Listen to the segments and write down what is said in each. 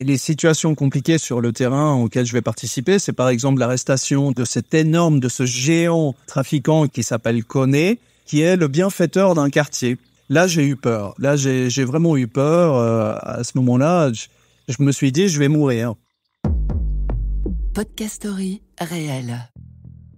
Et les situations compliquées sur le terrain auxquelles je vais participer, c'est par exemple l'arrestation de ce géant trafiquant qui s'appelle Koné, qui est le bienfaiteur d'un quartier. Là, j'ai eu peur. Là, j'ai vraiment eu peur. À ce moment-là, je me suis dit, je vais mourir. Podcast Story réel.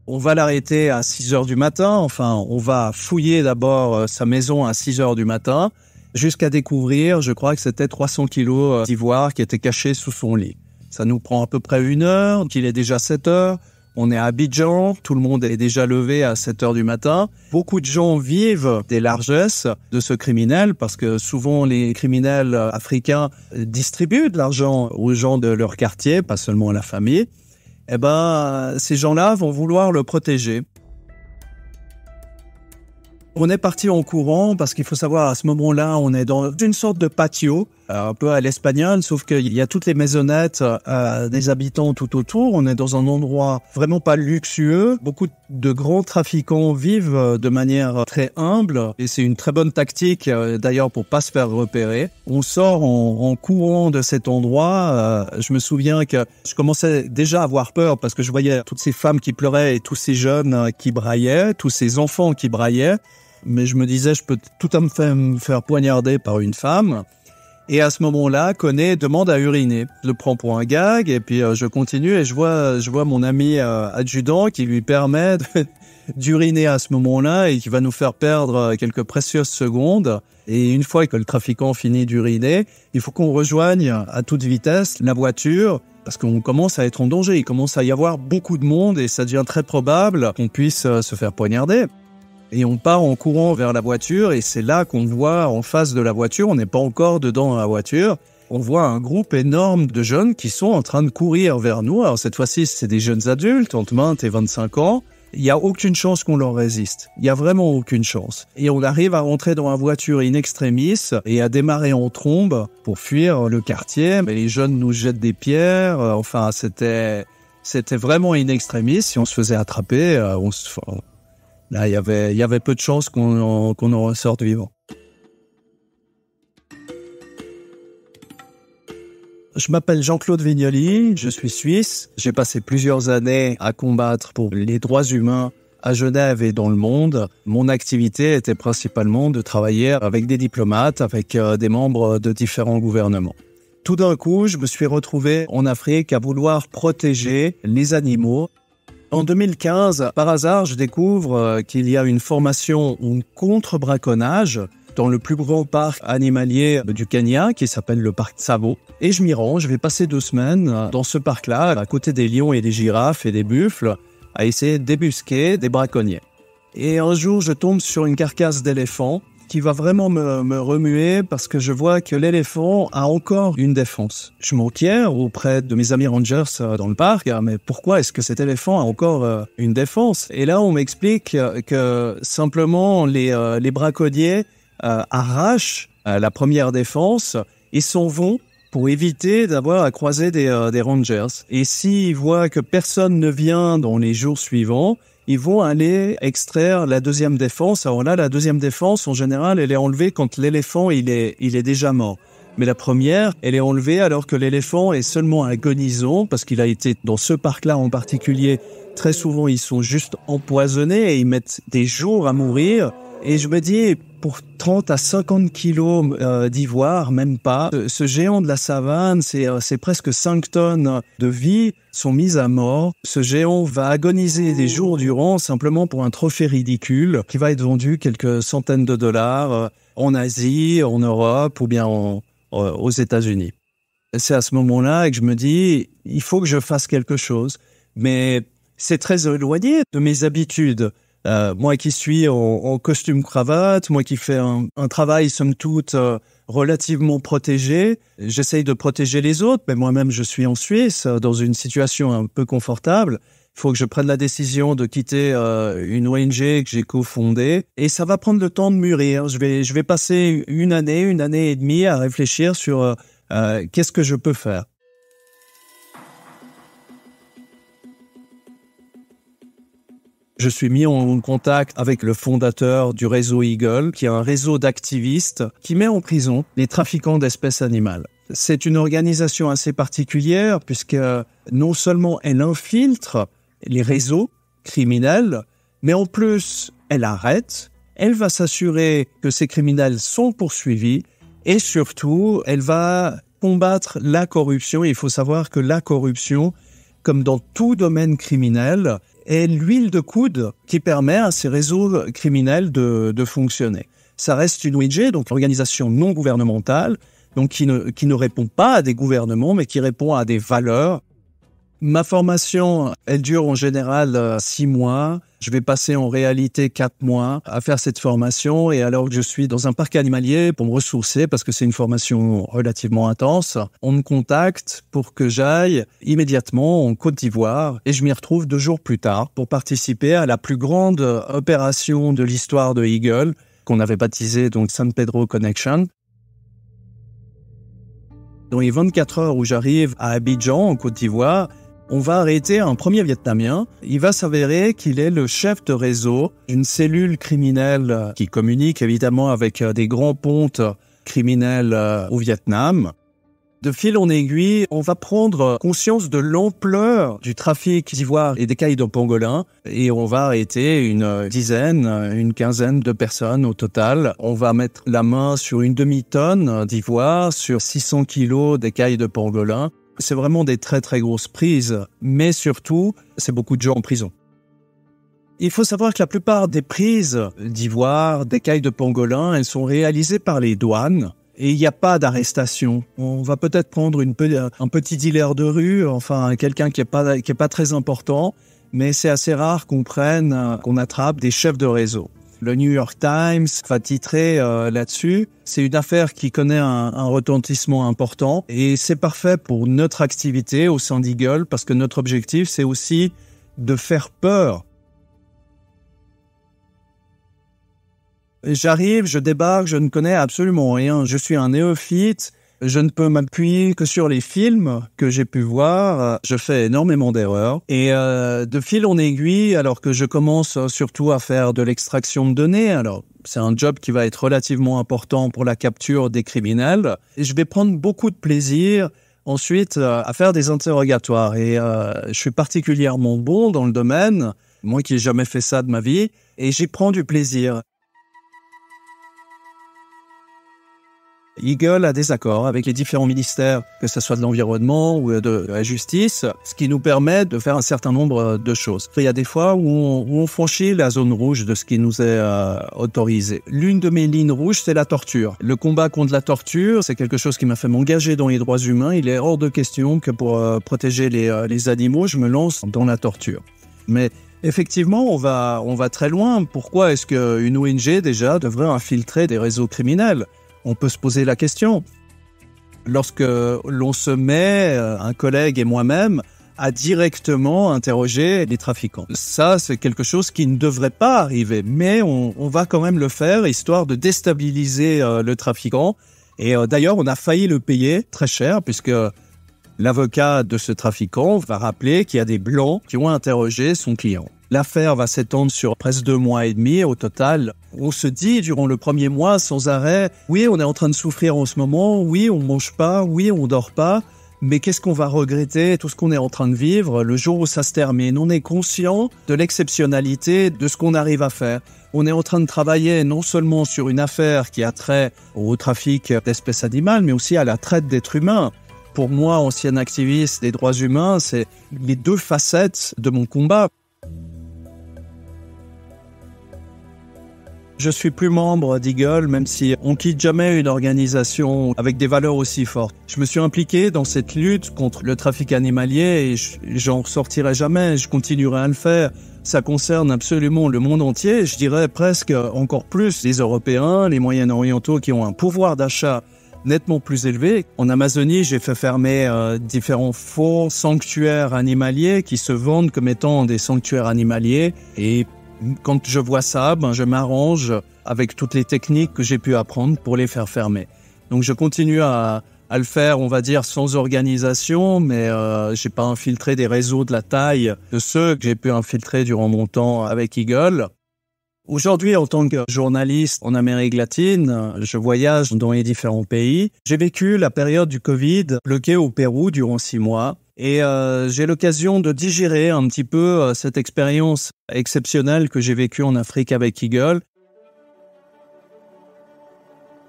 On va l'arrêter à 6h du matin. Enfin, on va fouiller d'abord sa maison à 6h du matin, jusqu'à découvrir, je crois que c'était 300 kilos d'ivoire qui étaient cachés sous son lit. Ça nous prend à peu près 1 heure, qu'il est déjà 7h. On est à Abidjan, tout le monde est déjà levé à 7h du matin. Beaucoup de gens vivent des largesses de ce criminel parce que souvent les criminels africains distribuent de l'argent aux gens de leur quartier, pas seulement à la famille. Ces gens-là vont vouloir le protéger. On est parti en courant parce qu'il faut savoir, à ce moment-là, on est dans une sorte de patio, un peu à l'espagnol, sauf qu'il y a toutes les maisonnettes des habitants tout autour. On est dans un endroit vraiment pas luxueux. Beaucoup de grands trafiquants vivent de manière très humble et c'est une très bonne tactique, d'ailleurs, pour pas se faire repérer. On sort en courant de cet endroit. Je me souviens que je commençais déjà à avoir peur parce que je voyais toutes ces femmes qui pleuraient et tous ces jeunes qui braillaient, tous ces enfants qui braillaient. Mais je me disais, je peux tout à me faire poignarder par une femme. Et à ce moment-là, Koné demande à uriner. Je le prends pour un gag et puis je continue et je vois mon ami adjudant qui lui permet d'uriner à ce moment-là et qui va nous faire perdre quelques précieuses secondes. Et une fois que le trafiquant finit d'uriner, il faut qu'on rejoigne à toute vitesse la voiture parce qu'on commence à être en danger. Il commence à y avoir beaucoup de monde et ça devient très probable qu'on puisse se faire poignarder. Et on part en courant vers la voiture et c'est là qu'on voit en face de la voiture, on n'est pas encore dedans dans la voiture, on voit un groupe énorme de jeunes qui sont en train de courir vers nous. Alors cette fois-ci, c'est des jeunes adultes entre 20 et 25 ans. Il n'y a aucune chance qu'on leur résiste. Il n'y a vraiment aucune chance. Et on arrive à rentrer dans la voiture in extremis et à démarrer en trombe pour fuir le quartier. Mais les jeunes nous jettent des pierres. Enfin, c'était vraiment in extremis. Si on se faisait attraper, là, il y avait peu de chances qu'on en ressorte vivant. Je m'appelle Jean-Claude Vignoli, je suis suisse. J'ai passé plusieurs années à combattre pour les droits humains à Genève et dans le monde. Mon activité était principalement de travailler avec des diplomates, avec des membres de différents gouvernements. Tout d'un coup, je me suis retrouvé en Afrique à vouloir protéger les animaux. En 2015, par hasard, je découvre qu'il y a une formation contre braconnage dans le plus grand parc animalier du Kenya, qui s'appelle le parc Tsavo. Et je m'y rends, je vais passer 2 semaines dans ce parc-là, à côté des lions et des girafes et des buffles, à essayer de débusquer des braconniers. Et un jour, je tombe sur une carcasse d'éléphant qui va vraiment me remuer parce que je vois que l'éléphant a encore une défense. Je m'enquiers auprès de mes amis rangers dans le parc, mais pourquoi est-ce que cet éléphant a encore une défense? Et là, on m'explique que simplement les braconniers arrachent la première défense et s'en vont pour éviter d'avoir à croiser des rangers. Et s'ils voient que personne ne vient dans les jours suivants, ils vont aller extraire la deuxième défense. Alors là, la deuxième défense, en général, elle est enlevée quand l'éléphant il est déjà mort. Mais la première, elle est enlevée alors que l'éléphant est seulement agonisant, parce qu'il a été dans ce parc-là en particulier. Très souvent, ils sont juste empoisonnés et ils mettent des jours à mourir. Et je me dis, pour 30 à 50 kilos d'ivoire, même pas, ce géant de la savane, c'est presque 5 tonnes de vie sont mises à mort. Ce géant va agoniser des jours durant simplement pour un trophée ridicule qui va être vendu quelques centaines de dollars en Asie, en Europe ou bien aux États-Unis. Et c'est à ce moment-là que je me dis, il faut que je fasse quelque chose. Mais c'est très éloigné de mes habitudes. Moi qui suis en costume cravate, moi qui fais un travail somme toute relativement protégé, j'essaye de protéger les autres, mais moi-même je suis en Suisse dans une situation un peu confortable. Il faut que je prenne la décision de quitter une ONG que j'ai cofondée et ça va prendre le temps de mûrir. Je vais passer une année et demie à réfléchir sur qu'est-ce que je peux faire. Je suis mis en contact avec le fondateur du réseau Eagle, qui est un réseau d'activistes qui met en prison les trafiquants d'espèces animales. C'est une organisation assez particulière puisque non seulement elle infiltre les réseaux criminels, mais en plus, elle arrête, elle va s'assurer que ces criminels sont poursuivis et surtout, elle va combattre la corruption. Il faut savoir que la corruption, comme dans tout domaine criminel, est l'huile de coude qui permet à ces réseaux criminels de fonctionner. Ça reste une ONG, donc l'organisation non gouvernementale, donc qui ne répond pas à des gouvernements, mais qui répond à des valeurs. Ma formation, elle dure en général 6 mois. Je vais passer en réalité 4 mois à faire cette formation. Et alors que je suis dans un parc animalier pour me ressourcer, parce que c'est une formation relativement intense, on me contacte pour que j'aille immédiatement en Côte d'Ivoire. Et je m'y retrouve 2 jours plus tard pour participer à la plus grande opération de l'histoire de Eagle, qu'on avait baptisée donc San Pedro Connection. Dans les 24 heures où j'arrive à Abidjan, en Côte d'Ivoire, on va arrêter un premier Vietnamien. Il va s'avérer qu'il est le chef de réseau d'une cellule criminelle qui communique évidemment avec des grands pontes criminels au Vietnam. De fil en aiguille, on va prendre conscience de l'ampleur du trafic d'ivoire et d'écailles de pangolin et on va arrêter une dizaine, une quinzaine de personnes au total. On va mettre la main sur une demi-tonne d'ivoire, sur 600 kilos d'écailles de pangolin. C'est vraiment des très très grosses prises, mais surtout, c'est beaucoup de gens en prison. Il faut savoir que la plupart des prises d'ivoire, d'écailles de pangolin, elles sont réalisées par les douanes. Et il n'y a pas d'arrestation. On va peut-être prendre un petit dealer de rue, enfin quelqu'un qui est pas très important, mais c'est assez rare qu'on attrape des chefs de réseau. Le New York Times va titrer là-dessus. C'est une affaire qui connaît un retentissement important et c'est parfait pour notre activité au sein d'Eagle parce que notre objectif, c'est aussi de faire peur. J'arrive, je débarque, je ne connais absolument rien. Je suis un néophyte. Je ne peux m'appuyer que sur les films que j'ai pu voir. Je fais énormément d'erreurs. Et de fil en aiguille, alors que je commence surtout à faire de l'extraction de données, alors c'est un job qui va être relativement important pour la capture des criminels, et je vais prendre beaucoup de plaisir ensuite à faire des interrogatoires. Et je suis particulièrement bon dans le domaine, moi qui n'ai jamais fait ça de ma vie, et j'y prends du plaisir. Eagle a des accords avec les différents ministères, que ce soit de l'environnement ou de la justice, ce qui nous permet de faire un certain nombre de choses. Il y a des fois où on franchit la zone rouge de ce qui nous est autorisé. L'une de mes lignes rouges, c'est la torture. Le combat contre la torture, c'est quelque chose qui m'a fait m'engager dans les droits humains. Il est hors de question que pour protéger les animaux, je me lance dans la torture. Mais effectivement, on va très loin. Pourquoi est-ce qu'une ONG, déjà, devrait infiltrer des réseaux criminels ? On peut se poser la question. Lorsque l'on se met, un collègue et moi-même, à directement interroger les trafiquants. Ça, c'est quelque chose qui ne devrait pas arriver, mais on va quand même le faire, histoire de déstabiliser le trafiquant. Et d'ailleurs, on a failli le payer très cher, puisque l'avocat de ce trafiquant va rappeler qu'il y a des Blancs qui ont interrogé son client. L'affaire va s'étendre sur presque 2 mois et demi au total. On se dit durant le premier mois sans arrêt, oui, on est en train de souffrir en ce moment, oui, on mange pas, oui, on dort pas, mais qu'est-ce qu'on va regretter, tout ce qu'on est en train de vivre le jour où ça se termine. On est conscient de l'exceptionnalité de ce qu'on arrive à faire. On est en train de travailler non seulement sur une affaire qui a trait au trafic d'espèces animales, mais aussi à la traite d'êtres humains. Pour moi, ancien activiste des droits humains, c'est les 2 facettes de mon combat. Je suis plus membre d'Eagle, même si on quitte jamais une organisation avec des valeurs aussi fortes. Je me suis impliqué dans cette lutte contre le trafic animalier et j'en sortirai jamais, je continuerai à le faire. Ça concerne absolument le monde entier, je dirais presque encore plus les Européens, les Moyen-Orientaux qui ont un pouvoir d'achat nettement plus élevé. En Amazonie, j'ai fait fermer différents faux sanctuaires animaliers qui se vendent comme étant des sanctuaires animaliers et quand je vois ça, je m'arrange avec toutes les techniques que j'ai pu apprendre pour les faire fermer. Donc je continue à le faire, on va dire, sans organisation, mais j'ai pas infiltré des réseaux de la taille de ceux que j'ai pu infiltrer durant mon temps avec Eagle. Aujourd'hui, en tant que journaliste en Amérique latine, je voyage dans les différents pays. J'ai vécu la période du Covid bloqué au Pérou durant 6 mois. Et j'ai l'occasion de digérer un petit peu cette expérience exceptionnelle que j'ai vécue en Afrique avec Eagle.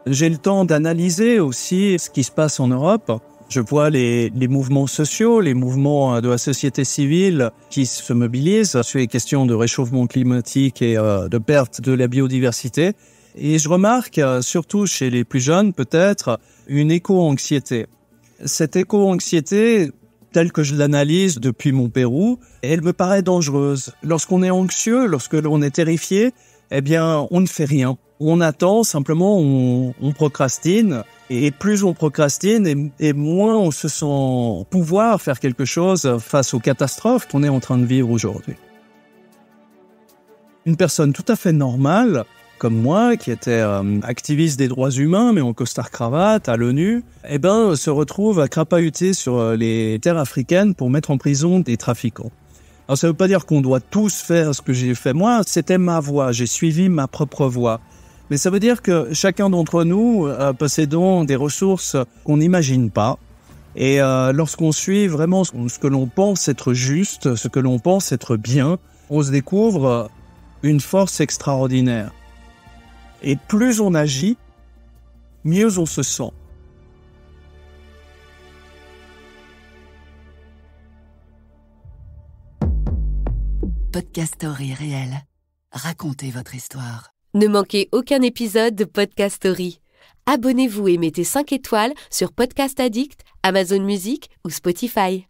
J'ai le temps d'analyser aussi ce qui se passe en Europe. Je vois les mouvements sociaux, les mouvements de la société civile qui se mobilisent sur les questions de réchauffement climatique et de perte de la biodiversité. Et je remarque, surtout chez les plus jeunes peut-être, une éco-anxiété. Cette éco-anxiété, telle que je l'analyse depuis mon Pérou, elle me paraît dangereuse. Lorsqu'on est anxieux, lorsque l'on est terrifié, eh bien, on ne fait rien. On attend, simplement, on procrastine. Et plus on procrastine, et moins on se sent pouvoir faire quelque chose face aux catastrophes qu'on est en train de vivre aujourd'hui. Une personne tout à fait normale, comme moi, qui était activiste des droits humains, mais en costard-cravate à l'ONU, se retrouve à crapahuter sur les terres africaines pour mettre en prison des trafiquants. Alors ça ne veut pas dire qu'on doit tous faire ce que j'ai fait moi, c'était ma voie, j'ai suivi ma propre voie. Mais ça veut dire que chacun d'entre nous possédons des ressources qu'on n'imagine pas. Et lorsqu'on suit vraiment ce que l'on pense être juste, ce que l'on pense être bien, on se découvre une force extraordinaire. Et plus on agit, mieux on se sent. Podcast Story réel. Racontez votre histoire. Ne manquez aucun épisode de Podcast Story. Abonnez-vous et mettez 5 étoiles sur Podcast Addict, Amazon Music ou Spotify.